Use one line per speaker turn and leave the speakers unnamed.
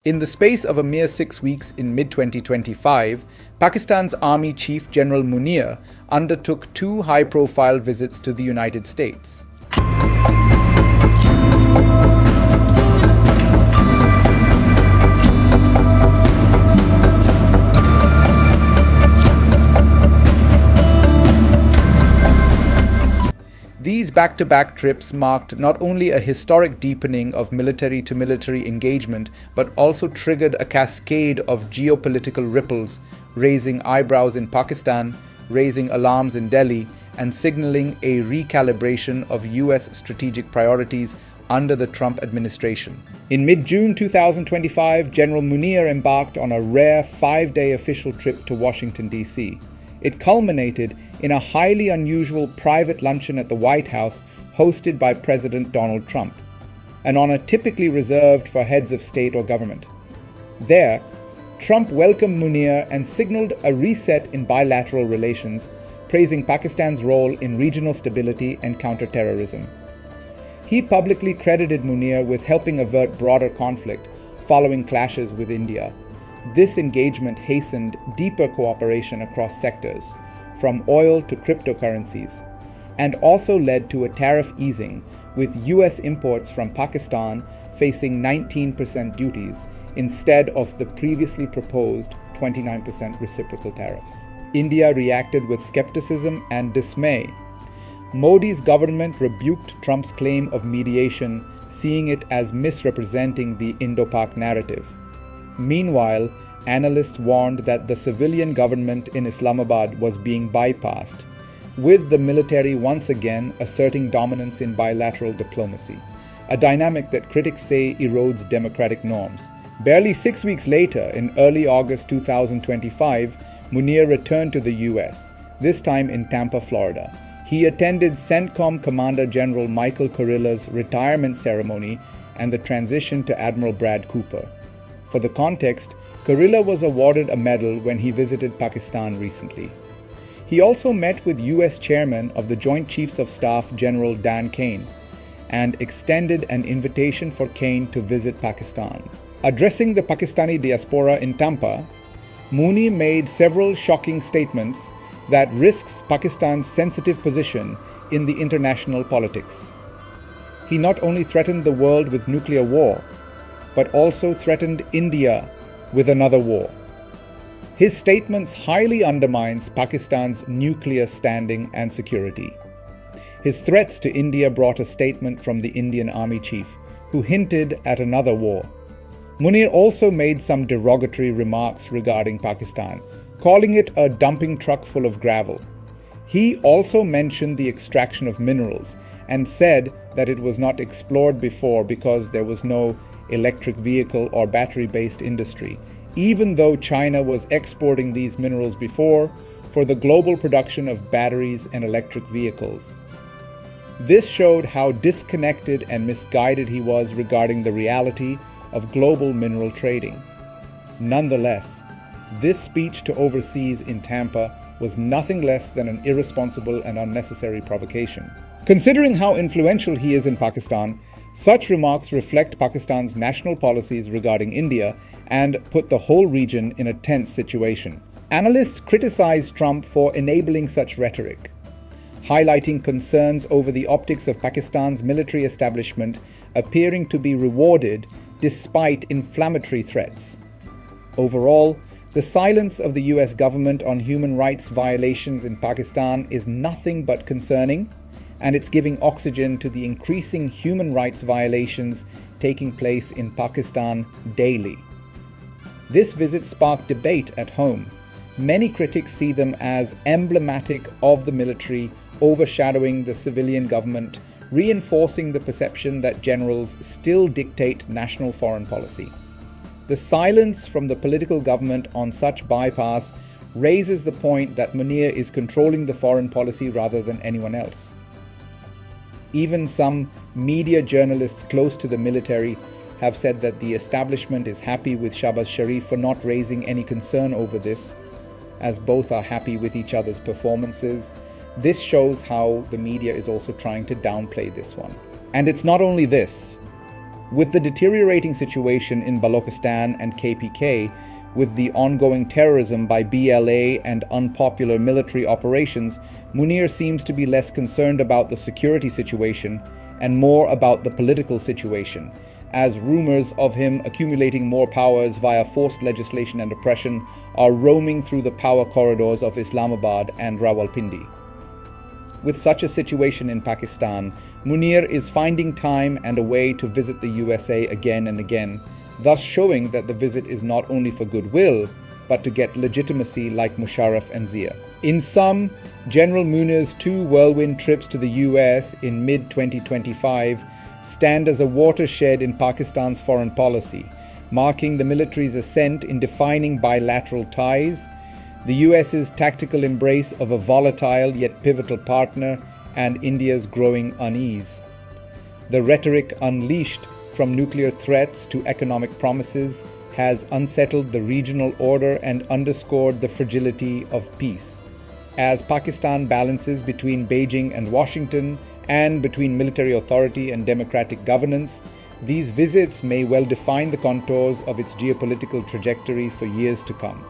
In the space of a mere 6 weeks in mid-2025, Pakistan's Army Chief General Munir undertook two high-profile visits to the United States. These back-to-back trips marked not only a historic deepening of military-to-military engagement, but also triggered a cascade of geopolitical ripples, raising eyebrows in Pakistan, raising alarms in Delhi, and signaling a recalibration of US strategic priorities under the Trump administration. In mid-June 2025, General Munir embarked on a rare 5-day official trip to Washington, D.C. It culminated in a highly unusual private luncheon at the White House hosted by President Donald Trump, an honor typically reserved for heads of state or government. There, Trump welcomed Munir and signaled a reset in bilateral relations, praising Pakistan's role in regional stability and counterterrorism. He publicly credited Munir with helping avert broader conflict following clashes with India. This engagement hastened deeper cooperation across sectors, from oil to cryptocurrencies, and also led to a tariff easing, with US imports from Pakistan facing 19% duties instead of the previously proposed 29% reciprocal tariffs. India reacted with skepticism and dismay. Modi's government rebuked Trump's claim of mediation, seeing it as misrepresenting the Indo-Pak narrative. Meanwhile, analysts warned that the civilian government in Islamabad was being bypassed, with the military once again asserting dominance in bilateral diplomacy, a dynamic that critics say erodes democratic norms. Barely 6 weeks later, in early August 2025, Munir returned to the US, this time in Tampa, Florida. He attended CENTCOM Commander General Michael Kurilla's retirement ceremony and the transition to Admiral Brad Cooper. For the context, Kurilla was awarded a medal when he visited Pakistan recently. He also met with US Chairman of the Joint Chiefs of Staff General Dan Kane and extended an invitation for Kane to visit Pakistan. Addressing the Pakistani diaspora in Tampa, Munir made several shocking statements that risks Pakistan's sensitive position in the international politics. He not only threatened the world with nuclear war, but also threatened India with another war. His statements highly undermines Pakistan's nuclear standing and security. His threats to India brought a statement from the Indian Army Chief, who hinted at another war. Munir also made some derogatory remarks regarding Pakistan, calling it a dumping truck full of gravel. He also mentioned the extraction of minerals and said that it was not explored before because there was no electric vehicle or battery-based industry, even though China was exporting these minerals before for the global production of batteries and electric vehicles. This showed how disconnected and misguided he was regarding the reality of global mineral trading. Nonetheless, this speech to overseas in Tampa was nothing less than an irresponsible and unnecessary provocation. Considering how influential he is in Pakistan, such remarks reflect Pakistan's national policies regarding India and put the whole region in a tense situation. Analysts criticize Trump for enabling such rhetoric, highlighting concerns over the optics of Pakistan's military establishment appearing to be rewarded despite inflammatory threats. Overall, the silence of the US government on human rights violations in Pakistan is nothing but concerning, and it's giving oxygen to the increasing human rights violations taking place in Pakistan daily. This visit sparked debate at home. Many critics see them as emblematic of the military overshadowing the civilian government, reinforcing the perception that generals still dictate national foreign policy. The silence from the political government on such bypass raises the point that Munir is controlling the foreign policy rather than anyone else. Even some media journalists close to the military have said that the establishment is happy with Shahbaz Sharif for not raising any concern over this, as both are happy with each other's performances. This shows how the media is also trying to downplay this one. And it's not only this. With the deteriorating situation in Balochistan and KPK, with the ongoing terrorism by BLA and unpopular military operations, Munir seems to be less concerned about the security situation and more about the political situation, as rumors of him accumulating more powers via forced legislation and oppression are roaming through the power corridors of Islamabad and Rawalpindi. With such a situation in Pakistan, Munir is finding time and a way to visit the USA again and again, thus showing that the visit is not only for goodwill, but to get legitimacy like Musharraf and Zia. In sum, General Munir's two whirlwind trips to the US in mid-2025 stand as a watershed in Pakistan's foreign policy, marking the military's ascent in defining bilateral ties, the US's tactical embrace of a volatile yet pivotal partner, and India's growing unease. The rhetoric unleashed from nuclear threats to economic promises has unsettled the regional order and underscored the fragility of peace. As Pakistan balances between Beijing and Washington and between military authority and democratic governance, these visits may well define the contours of its geopolitical trajectory for years to come.